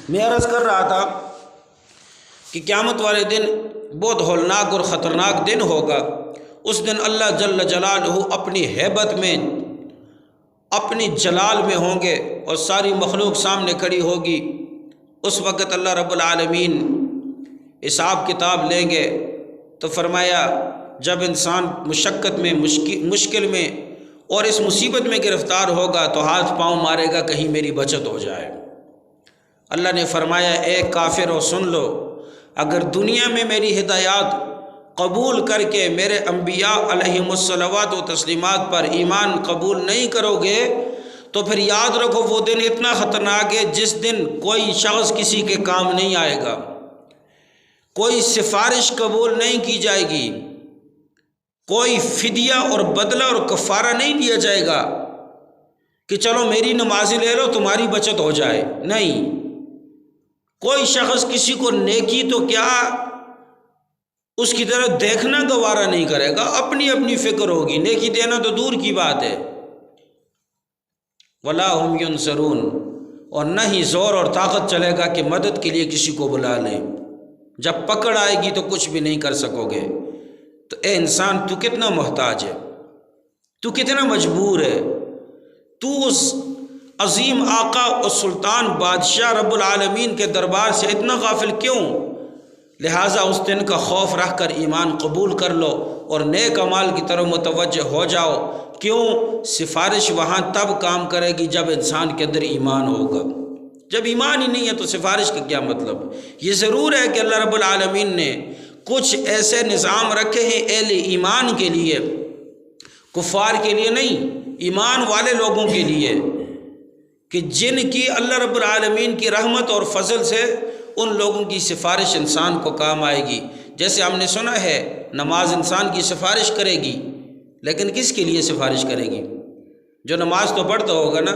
میں عرض کر رہا تھا کہ قیامت والے دن بہت ہولناک اور خطرناک دن ہوگا۔ اس دن اللہ جل جلالہ اپنی ہیبت میں، اپنی جلال میں ہوں گے اور ساری مخلوق سامنے کھڑی ہوگی۔ اس وقت اللہ رب العالمین حساب کتاب لیں گے تو فرمایا جب انسان مشقت میں، مشکل میں اور اس مصیبت میں گرفتار ہوگا تو ہاتھ پاؤں مارے گا کہیں میری بچت ہو جائے۔ اللہ نے فرمایا اے کافرو سن لو، اگر دنیا میں میری ہدایات قبول کر کے میرے انبیاء علیہم الصلوات و تسلیمات پر ایمان قبول نہیں کرو گے تو پھر یاد رکھو وہ دن اتنا خطرناک ہے جس دن کوئی شخص کسی کے کام نہیں آئے گا، کوئی سفارش قبول نہیں کی جائے گی، کوئی فدیہ اور بدلہ اور کفارہ نہیں دیا جائے گا کہ چلو میری نمازی لے لو تمہاری بچت ہو جائے۔ نہیں، کوئی شخص کسی کو نیکی تو کیا اس کی طرف دیکھنا گوارا نہیں کرے گا، اپنی اپنی فکر ہوگی، نیکی دینا تو دور کی بات ہے۔ وَلَا هُمْ يُنصَرُونَ، اور نہ ہی زور اور طاقت چلے گا کہ مدد کے لیے کسی کو بلا لیں۔ جب پکڑ آئے گی تو کچھ بھی نہیں کر سکو گے۔ تو اے انسان تو کتنا محتاج ہے، تو کتنا مجبور ہے، تو اس عظیم آقا اور سلطان بادشاہ رب العالمین کے دربار سے اتنا غافل کیوں؟ لہٰذا اس دن کا خوف رکھ کر ایمان قبول کر لو اور نیک اعمال کی طرف متوجہ ہو جاؤ۔ کیوں؟ سفارش وہاں تب کام کرے گی جب انسان کے اندر ایمان ہوگا۔ جب ایمان ہی نہیں ہے تو سفارش کا کیا مطلب؟ یہ ضرور ہے کہ اللہ رب العالمین نے کچھ ایسے نظام رکھے ہیں اہل ایمان کے لیے، کفار کے لیے نہیں، ایمان والے لوگوں کے لیے، کہ جن کی اللہ رب العالمین کی رحمت اور فضل سے ان لوگوں کی سفارش انسان کو کام آئے گی۔ جیسے ہم نے سنا ہے نماز انسان کی سفارش کرے گی، لیکن کس کے لیے سفارش کرے گی؟ جو نماز تو پڑھتا ہوگا نا۔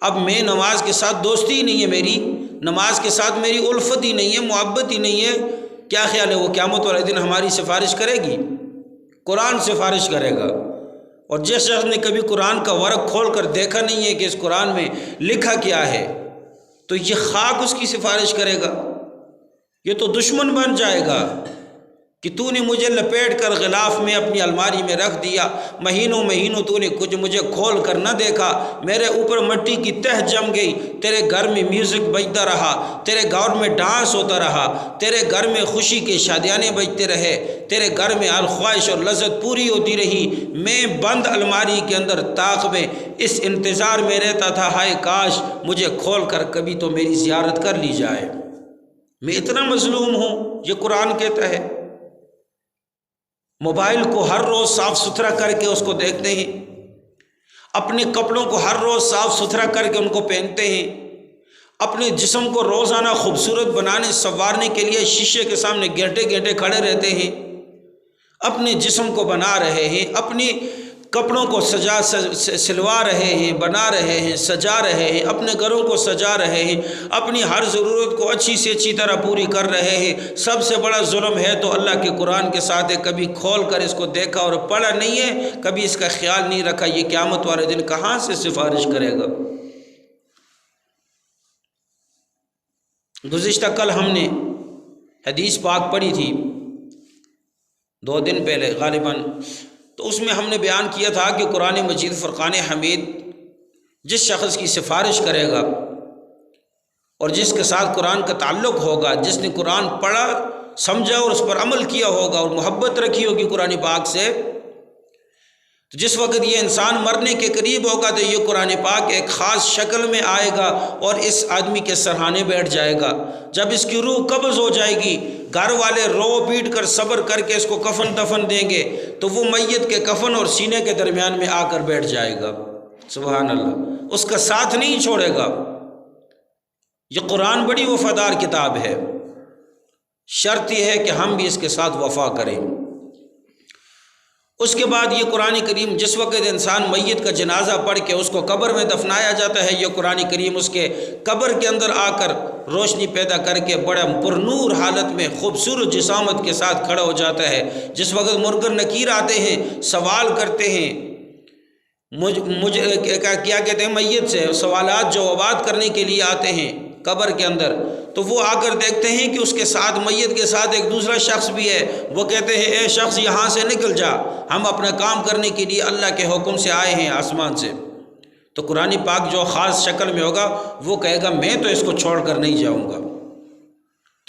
اب میں نماز کے ساتھ دوستی ہی نہیں ہے میری، نماز کے ساتھ میری الفت ہی نہیں ہے، محبت ہی نہیں ہے، کیا خیال ہے وہ قیامت والے دن ہماری سفارش کرے گی؟ قرآن سفارش کرے گا۔ اور جس شخص نے کبھی قرآن کا ورق کھول کر دیکھا نہیں ہے کہ اس قرآن میں لکھا کیا ہے تو یہ خاک اس کی سفارش کرے گا، یہ تو دشمن بن جائے گا کہ تو نے مجھے لپیٹ کر غلاف میں اپنی الماری میں رکھ دیا، مہینوں تو نے کچھ مجھے کھول کر نہ دیکھا، میرے اوپر مٹی کی تہ جم گئی، تیرے گھر میں میوزک بجتا رہا، تیرے گھر میں ڈانس ہوتا رہا، تیرے گھر میں خوشی کے شادیانے بجتے رہے، تیرے گھر میں الخواہش اور لذت پوری ہوتی رہی، میں بند الماری کے اندر طاق میں اس انتظار میں رہتا تھا ہائے کاش مجھے کھول کر کبھی تو میری زیارت کر لی جائے۔ میں اتنا مظلوم ہوں، یہ قرآن کہتا ہے۔ موبائل کو ہر روز صاف ستھرا کر کے اس کو دیکھتے ہیں، اپنے کپڑوں کو ہر روز صاف ستھرا کر کے ان کو پہنتے ہیں، اپنے جسم کو روزانہ خوبصورت بنانے سنوارنے کے لیے شیشے کے سامنے گھنٹے کھڑے رہتے ہیں، اپنے جسم کو بنا رہے ہیں، اپنی کپڑوں کو سلوا رہے ہیں، بنا رہے ہیں، سجا رہے ہیں، اپنے گھروں کو سجا رہے ہیں، اپنی ہر ضرورت کو اچھی سے اچھی طرح پوری کر رہے ہیں۔ سب سے بڑا ظلم ہے تو اللہ کے قرآن کے ساتھ ہے، کبھی کھول کر اس کو دیکھا اور پڑھا نہیں ہے، کبھی اس کا خیال نہیں رکھا، یہ قیامت والے دن کہاں سے سفارش کرے گا؟ گزشتہ کل ہم نے حدیث پاک پڑھی تھی، 2 دن پہلے غالباً، تو اس میں ہم نے بیان کیا تھا کہ قرآن مجید فرقان حمید جس شخص کی سفارش کرے گا اور جس کے ساتھ قرآن کا تعلق ہوگا، جس نے قرآن پڑھا سمجھا اور اس پر عمل کیا ہوگا اور محبت رکھی ہوگی قرآن پاک سے، تو جس وقت یہ انسان مرنے کے قریب ہوگا تو یہ قرآن پاک ایک خاص شکل میں آئے گا اور اس آدمی کے سرہانے بیٹھ جائے گا۔ جب اس کی روح قبض ہو جائے گی، گھر والے رو پیٹ کر صبر کر کے اس کو کفن دفن دیں گے تو وہ میت کے کفن اور سینے کے درمیان میں آ کر بیٹھ جائے گا۔ سبحان اللہ، اس کا ساتھ نہیں چھوڑے گا۔ یہ قرآن بڑی وفادار کتاب ہے، شرط یہ ہے کہ ہم بھی اس کے ساتھ وفا کریں۔ اس کے بعد یہ قرآن کریم جس وقت انسان میت کا جنازہ پڑھ کے اس کو قبر میں دفنایا جاتا ہے، یہ قرآن کریم اس کے قبر کے اندر آ کر روشنی پیدا کر کے بڑا پرنور حالت میں خوبصورت جسامت کے ساتھ کھڑا ہو جاتا ہے۔ جس وقت منکر نکیر آتے ہیں، سوال کرتے ہیں، مجھے کیا کہتے ہیں، میت سے سوالات جوابات کرنے کے لیے آتے ہیں، قبر کے اندر، تو وہ آ کر دیکھتے ہیں کہ اس کے ساتھ، میت کے ساتھ ایک دوسرا شخص بھی ہے۔ وہ کہتے ہیں اے شخص یہاں سے نکل جا، ہم اپنا کام کرنے کے لیے اللہ کے حکم سے آئے ہیں آسمان سے۔ تو قرآن پاک جو خاص شکل میں ہوگا وہ کہے گا میں تو اس کو چھوڑ کر نہیں جاؤں گا،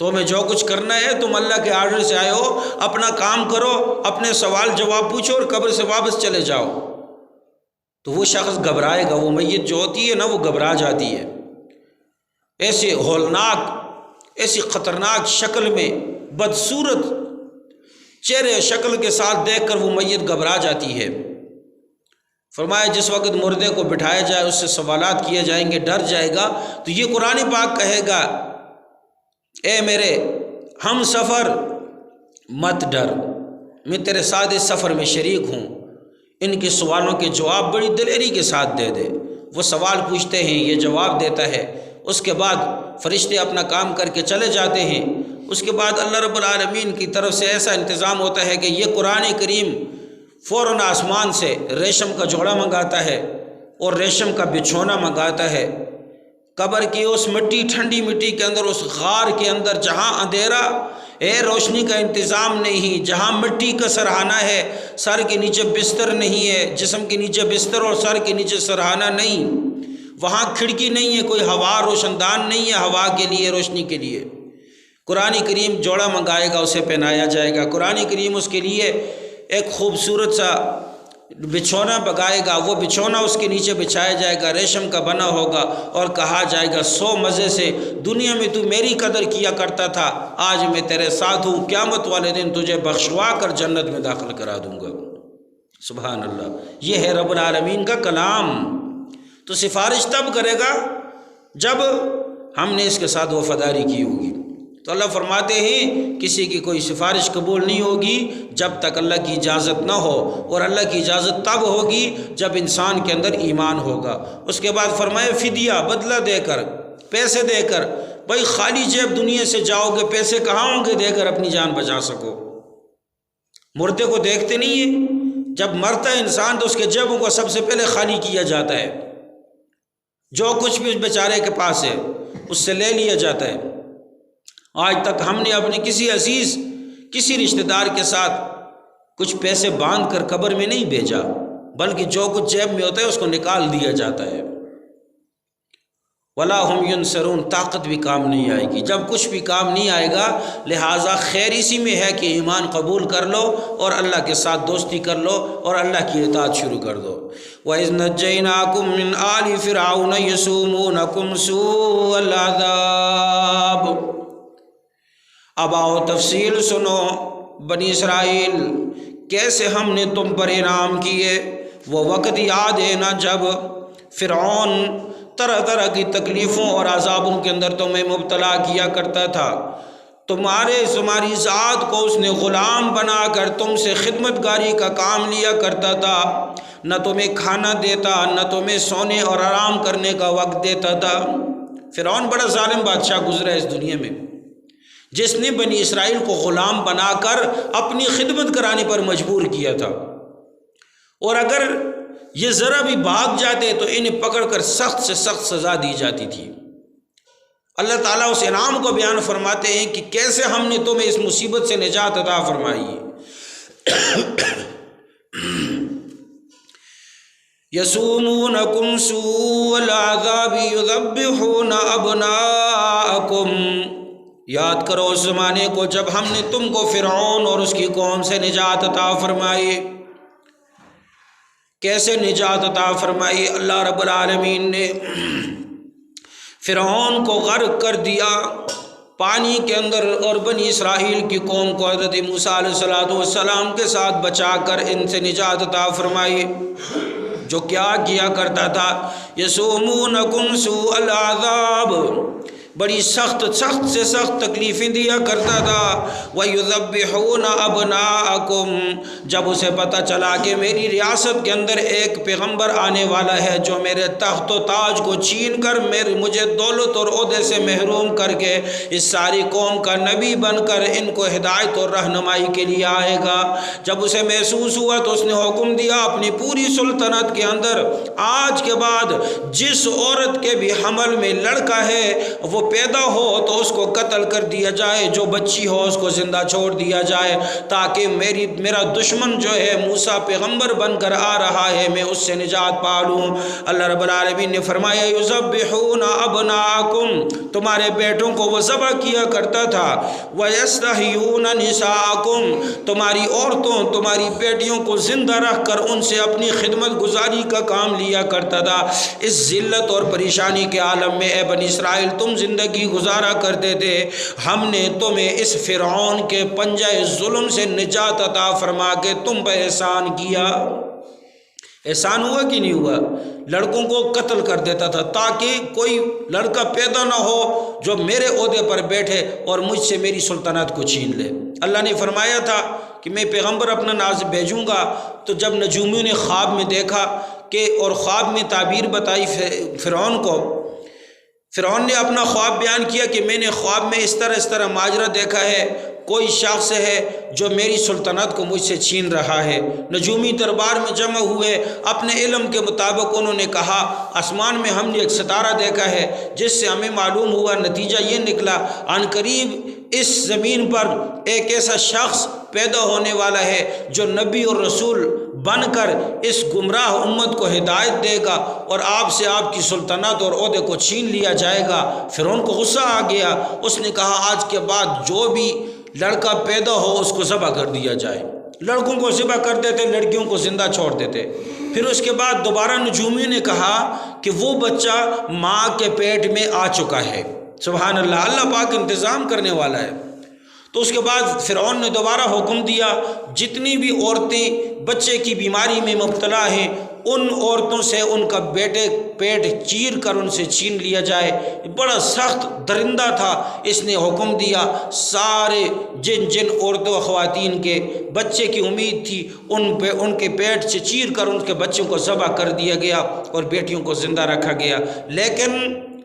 تمہیں جو کچھ کرنا ہے تم اللہ کے آرڈر سے آئے ہو، اپنا کام کرو، اپنے سوال جواب پوچھو اور قبر سے واپس چلے جاؤ۔ تو وہ شخص گھبرائے گا، وہ میت جو ہوتی ہے نا وہ گھبرا جاتی ہے، ایسے ہولناک، ایسی خطرناک شکل میں، بدصورت چہرے شکل کے ساتھ دیکھ کر وہ میت گھبرا جاتی ہے۔ فرمایا جس وقت مردے کو بٹھایا جائے، اس سے سوالات کیے جائیں گے، ڈر جائے گا، تو یہ قرآن پاک کہے گا اے میرے ہم سفر مت ڈر، میں تیرے ساتھ اس سفر میں شریک ہوں، ان کے سوالوں کے جواب بڑی دلیری کے ساتھ دے دے۔ وہ سوال پوچھتے ہیں، یہ جواب دیتا ہے، اس کے بعد فرشتے اپنا کام کر کے چلے جاتے ہیں۔ اس کے بعد اللہ رب العالمین کی طرف سے ایسا انتظام ہوتا ہے کہ یہ قرآن کریم فوراً آسمان سے ریشم کا جوڑا منگاتا ہے اور ریشم کا بچھونا منگاتا ہے۔ قبر کی اس مٹی، ٹھنڈی مٹی کے اندر، اس غار کے اندر جہاں اندھیرا روشنی کا انتظام نہیں، جہاں مٹی کا سرہانہ ہے، سر کے نیچے بستر نہیں ہے، جسم کے نیچے بستر اور سر کے نیچے سرہانہ نہیں، وہاں کھڑکی نہیں ہے، کوئی ہوا روشن دان نہیں ہے ہوا کے لیے، روشنی کے لیے۔ قرآن کریم جوڑا منگائے گا، اسے پہنایا جائے گا۔ قرآن کریم اس کے لیے ایک خوبصورت سا بچھونا پکائے گا، وہ بچھونا اس کے نیچے بچھایا جائے گا، ریشم کا بنا ہوگا، اور کہا جائے گا سو مزے سے دنیا میں تو میری قدر کیا کرتا تھا، آج میں تیرے ساتھ ہوں، قیامت والے دن تجھے بخشوا کر جنت میں داخل کرا دوں گا۔ سبحان اللہ، یہ ہے رب العالمین کا کلام۔ تو سفارش تب کرے گا جب ہم نے اس کے ساتھ وفاداری کی ہوگی۔ تو اللہ فرماتے ہیں کسی کی کوئی سفارش قبول نہیں ہوگی جب تک اللہ کی اجازت نہ ہو، اور اللہ کی اجازت تب ہوگی جب انسان کے اندر ایمان ہوگا۔ اس کے بعد فرمائے فدیہ، بدلہ دے کر، پیسے دے کر۔ بھائی خالی جیب دنیا سے جاؤ گے، پیسے کہاں ہوں گے دے کر اپنی جان بچا سکو؟ مردے کو دیکھتے نہیں ہیں، جب مرتا ہے انسان تو اس کے جیبوں کو سب سے پہلے خالی کیا جاتا ہے، جو کچھ بھی بیچارے کے پاس ہے اس سے لے لیا جاتا ہے۔ آج تک ہم نے اپنے کسی عزیز، کسی رشتہ دار کے ساتھ کچھ پیسے باندھ کر قبر میں نہیں بھیجا، بلکہ جو کچھ جیب میں ہوتا ہے اس کو نکال دیا جاتا ہے۔ وَلَا هُمْ يُنصَرُونَ، طاقت بھی کام نہیں آئے گی، جب کچھ بھی کام نہیں آئے گا۔ لہٰذا خیر اسی میں ہے کہ ایمان قبول کر لو اور اللہ کے ساتھ دوستی کر لو اور اللہ کی اطاعت شروع کر دو۔ وَإِذْ نَجَّيْنَاكُم مِّنْ آلِ فِرْعَوْنَ يَسُومُونَكُمْ سُوءَ الْعَذَابِ۔ اب آؤ تفصیل سنو، بنی اسرائیل کیسے ہم نے تم پر انعام کیے۔ وہ وقت یاد ہے نا جب فرعون طرح طرح کی تکلیفوں اور عذابوں کے اندر تمہیں مبتلا کیا کرتا تھا، تمہاری ذات کو اس نے غلام بنا کر تم سے خدمت گاری کا کام لیا کرتا تھا، نہ تمہیں کھانا دیتا، نہ تمہیں سونے اور آرام کرنے کا وقت دیتا تھا۔ فرعون بڑا ظالم بادشاہ گزرا اس دنیا میں، جس نے بنی اسرائیل کو غلام بنا کر اپنی خدمت کرانے پر مجبور کیا تھا، اور اگر یہ ذرا بھی بھاگ جاتے تو انہیں پکڑ کر سخت سے سخت سزا دی جاتی تھی۔ اللہ تعالیٰ اس انعام کو بیان فرماتے ہیں کہ کیسے ہم نے تمہیں اس مصیبت سے نجات عطا فرمائی۔ یسومونکم سوء العذاب یذبحون ابناءکم، یاد کرو اس زمانے کو جب ہم نے تم کو فرعون اور اس کی قوم سے نجات عطا فرمائی۔ کیسے نجات عطا فرمائی؟ اللہ رب العالمین نے فرعون کو غرق کر دیا پانی کے اندر، اور بنی اسرائیل کی قوم کو حضرت موسیٰ علیہ السلام کے ساتھ بچا کر ان سے نجات عطا فرمائی۔ جو کیا کیا کرتا تھا، یسومونکم سوء العذاب، بڑی سخت سے سخت تکلیفیں دیا کرتا تھا۔ وَيُذَبِّحُونَ أَبْنَاءَكُمْ، جب اسے پتہ چلا کہ میری ریاست کے اندر ایک پیغمبر آنے والا ہے جو میرے تخت و تاج کو چھین کر مجھے دولت اور عہدے سے محروم کر کے اس ساری قوم کا نبی بن کر ان کو ہدایت اور رہنمائی کے لیے آئے گا، جب اسے محسوس ہوا تو اس نے حکم دیا اپنی پوری سلطنت کے اندر آج کے بعد جس عورت کے بھی حمل میں لڑکا ہے وہ پیدا ہو تو اس کو قتل کر دیا جائے، جو بچی ہو اس کو زندہ چھوڑ دیا جائے، تاکہ میرا دشمن جو ہے موسیٰ پیغمبر بن کر آ رہا ہے میں اس سے نجات پا لوں۔ اللہ رب العالمین نے فرمایا یذبحون ابناءکم، تمہارے بیٹوں کو وہ ذبح کیا کرتا تھا، ویستحیون نساءکم، تمہاری عورتوں تمہاری بیٹیوں کو زندہ رکھ کر ان سے اپنی خدمت گزاری کا کام لیا کرتا تھا۔ اس ذلت اور پریشانی کے عالم میں اے بنی اسرائیل تم زندگی گزارا کرتے تھے، ہم نے تمہیں اس فرعون کے پنجہ ظلم سے نجات عطا فرما کے تم پہ احسان کیا۔ احسان ہوا کہ نہیں ہوا؟ لڑکوں کو قتل کر دیتا تھا تاکہ کوئی لڑکا پیدا نہ ہو جو میرے عہدے پر بیٹھے اور مجھ سے میری سلطنت کو چھین لے۔ اللہ نے فرمایا تھا کہ میں پیغمبر اپنا نازل بھیجوں گا، تو جب نجومیوں نے خواب میں دیکھا کہ اور خواب میں تعبیر بتائی فرعون کو، فرعون نے اپنا خواب بیان کیا کہ میں نے خواب میں اس طرح ماجرا دیکھا ہے، کوئی شخص ہے جو میری سلطنت کو مجھ سے چھین رہا ہے۔ نجومی دربار میں جمع ہوئے، اپنے علم کے مطابق انہوں نے کہا آسمان میں ہم نے ایک ستارہ دیکھا ہے جس سے ہمیں معلوم ہوا، نتیجہ یہ نکلا عن قریب اس زمین پر ایک ایسا شخص پیدا ہونے والا ہے جو نبی اور رسول بن کر اس گمراہ امت کو ہدایت دے گا اور آپ سے آپ کی سلطنت اور عہدے کو چھین لیا جائے گا۔ فرعون کو غصہ آ گیا، اس نے کہا آج کے بعد جو بھی لڑکا پیدا ہو اس کو ذبح کر دیا جائے۔ لڑکوں کو ذبح کر دیتے، لڑکیوں کو زندہ چھوڑ دیتے۔ پھر اس کے بعد دوبارہ نجومیوں نے کہا کہ وہ بچہ ماں کے پیٹ میں آ چکا ہے۔ سبحان اللہ، اللہ پاک انتظام کرنے والا ہے۔ تو اس کے بعد فرعون نے دوبارہ حکم دیا جتنی بھی عورتیں بچے کی بیماری میں مبتلا ہیں ان عورتوں سے ان کا پیٹ چیر کر ان سے چھین لیا جائے۔ بڑا سخت درندہ تھا، اس نے حکم دیا سارے جن عورتوں و خواتین کے بچے کی امید تھی ان کے پیٹ سے چیر کر ان کے بچوں کو ذبح کر دیا گیا اور بیٹیوں کو زندہ رکھا گیا۔ لیکن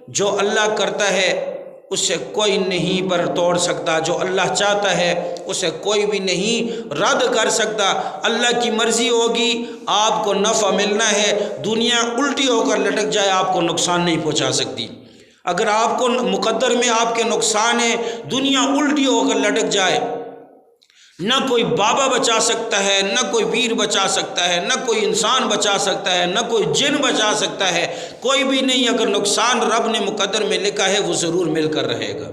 جو اللہ کرتا ہے اسے کوئی نہیں پر توڑ سکتا، جو اللہ چاہتا ہے اسے کوئی بھی نہیں رد کر سکتا۔ اللہ کی مرضی ہوگی، آپ کو نفع ملنا ہے، دنیا الٹی ہو کر لٹک جائے آپ کو نقصان نہیں پہنچا سکتی۔ اگر آپ کو مقدر میں آپ کے نقصان ہے، دنیا الٹی ہو کر لٹک جائے، نہ کوئی بابا بچا سکتا ہے، نہ کوئی پیر بچا سکتا ہے، نہ کوئی انسان بچا سکتا ہے، نہ کوئی جن بچا سکتا ہے، کوئی بھی نہیں۔ اگر نقصان رب نے مقدر میں لکھا ہے وہ ضرور مل کر رہے گا۔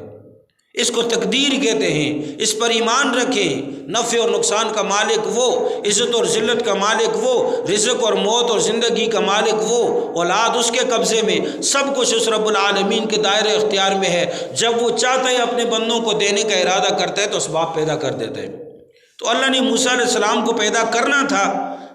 اس کو تقدیر کہتے ہیں، اس پر ایمان رکھیں۔ نفع اور نقصان کا مالک وہ، عزت اور ذلت کا مالک وہ، رزق اور موت اور زندگی کا مالک وہ، اولاد اس کے قبضے میں، سب کچھ اس رب العالمین کے دائرے اختیار میں ہے۔ جب وہ چاہتا ہے اپنے بندوں کو دینے کا ارادہ کرتا ہے تو اسباب پیدا کر دیتا ہے۔ تو اللہ نے موسیٰ علیہ السلام کو پیدا کرنا تھا،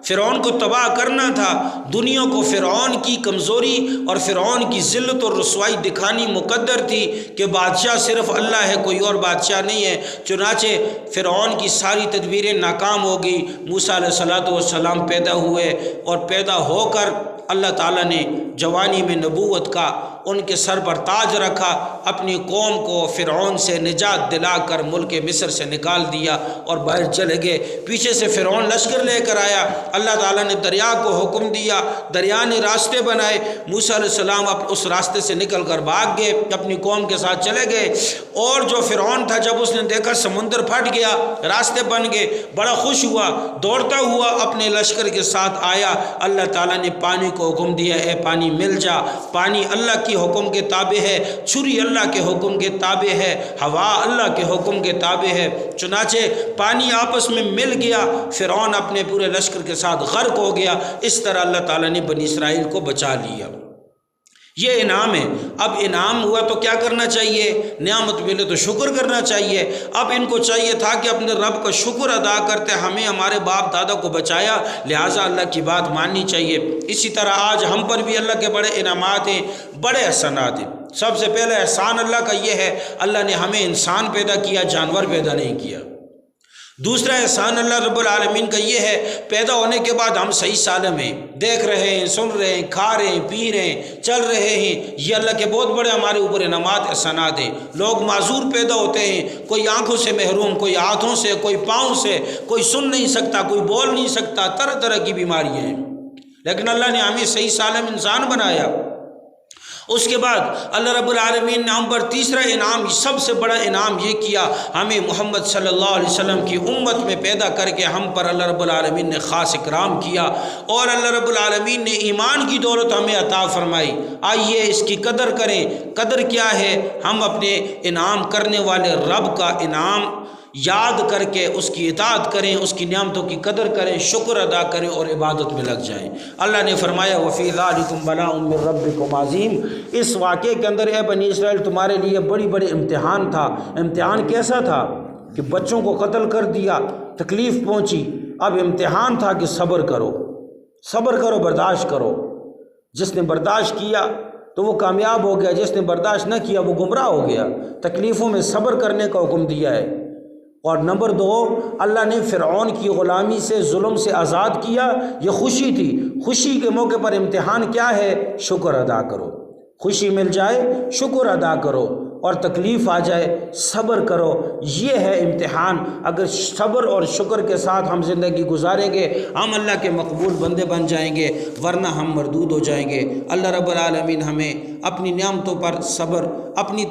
فرعون کو تباہ کرنا تھا، دنیا کو فرعون کی کمزوری اور فرعون کی ذلت اور رسوائی دکھانی مقدر تھی کہ بادشاہ صرف اللہ ہے، کوئی اور بادشاہ نہیں ہے۔ چنانچہ فرعون کی ساری تدبیریں ناکام ہو گئی، موسیٰ علیہ السلام پیدا ہوئے اور پیدا ہو کر اللہ تعالیٰ نے جوانی میں نبوت کا ان کے سر پر تاج رکھا، اپنی قوم کو فرعون سے نجات دلا کر ملک مصر سے نکال دیا اور باہر چلے گئے۔ پیچھے سے فرعون لشکر لے کر آیا، اللہ تعالیٰ نے دریا کو حکم دیا، دریا نے راستے بنائے، موسیٰ علیہ السلام اس راستے سے نکل کر بھاگ گئے، اپنی قوم کے ساتھ چلے گئے۔ اور جو فرعون تھا جب اس نے دیکھا سمندر پھٹ گیا، راستے بن گئے، بڑا خوش ہوا، دوڑتا ہوا اپنے لشکر کے ساتھ آیا۔ اللہ تعالیٰ نے پانی کو حکم دیا اے پانی مل جا۔ پانی اللہ کی حکم کے تابع ہے، چھری اللہ کے حکم کے تابع ہے، ہوا اللہ کے حکم کے تابع ہے۔ چنانچہ پانی آپس میں مل گیا، فرعون اپنے پورے لشکر کے ساتھ غرق ہو گیا۔ اس طرح اللہ تعالیٰ نے بنی اسرائیل کو بچا لیا۔ یہ انعام ہے۔ اب انعام ہوا تو کیا کرنا چاہیے؟ نعمت ملے تو شکر کرنا چاہیے۔ اب ان کو چاہیے تھا کہ اپنے رب کا شکر ادا کرتے، ہمیں ہمارے باپ دادا کو بچایا، لہٰذا اللہ کی بات ماننی چاہیے۔ اسی طرح آج ہم پر بھی اللہ کے بڑے انعامات ہیں، بڑے احسانات ہیں۔ سب سے پہلے احسان اللہ کا یہ ہے اللہ نے ہمیں انسان پیدا کیا، جانور پیدا نہیں کیا۔ دوسرا احسان اللہ رب العالمین کا یہ ہے پیدا ہونے کے بعد ہم صحیح سالم ہیں، دیکھ رہے ہیں، سن رہے ہیں، کھا رہے ہیں، پی رہے ہیں، چل رہے ہیں۔ یہ اللہ کے بہت بڑے ہمارے اوپر انعامات احسانات ہیں۔ لوگ معذور پیدا ہوتے ہیں، کوئی آنکھوں سے محروم، کوئی ہاتھوں سے، کوئی پاؤں سے، کوئی سن نہیں سکتا، کوئی بول نہیں سکتا، طرح طرح کی بیماریاں ہیں، لیکن اللہ نے ہمیں صحیح سالم انسان بنایا۔ اس کے بعد اللہ رب العالمین نے ہم پر تیسرا انعام، سب سے بڑا انعام یہ کیا، ہمیں محمد صلی اللہ علیہ وسلم کی امت میں پیدا کر کے ہم پر اللہ رب العالمین نے خاص اکرام کیا، اور اللہ رب العالمین نے ایمان کی دولت ہمیں عطا فرمائی۔ آئیے اس کی قدر کریں۔ قدر کیا ہے؟ ہم اپنے انعام کرنے والے رب کا انعام یاد کر کے اس کی اطاعت کریں، اس کی نعمتوں کی قدر کریں، شکر ادا کریں اور عبادت میں لگ جائیں۔ اللہ نے فرمایا وَفِي ذَلِكُمْ بَلَاءٌ مِّن رَبِّكُمْ عَظِيمٌ، اس واقعے کے اندر اے بنی اسرائیل تمہارے لیے بڑی بڑی امتحان تھا۔ امتحان کیسا تھا کہ بچوں کو قتل کر دیا، تکلیف پہنچی، اب امتحان تھا کہ صبر کرو، صبر کرو، برداشت کرو۔ جس نے برداشت کیا تو وہ کامیاب ہو گیا، جس نے برداشت نہ کیا وہ گمراہ ہو گیا۔ تکلیفوں میں صبر کرنے کا حکم دیا ہے۔ اور نمبر 2، اللہ نے فرعون کی غلامی سے، ظلم سے آزاد کیا، یہ خوشی تھی۔ خوشی کے موقع پر امتحان کیا ہے؟ شکر ادا کرو۔ خوشی مل جائے شکر ادا کرو، اور تکلیف آ جائے صبر کرو۔ یہ ہے امتحان۔ اگر صبر اور شکر کے ساتھ ہم زندگی گزاریں گے ہم اللہ کے مقبول بندے بن جائیں گے، ورنہ ہم مردود ہو جائیں گے۔ اللہ رب العالمین ہمیں اپنی نعمتوں پر صبر، اپنی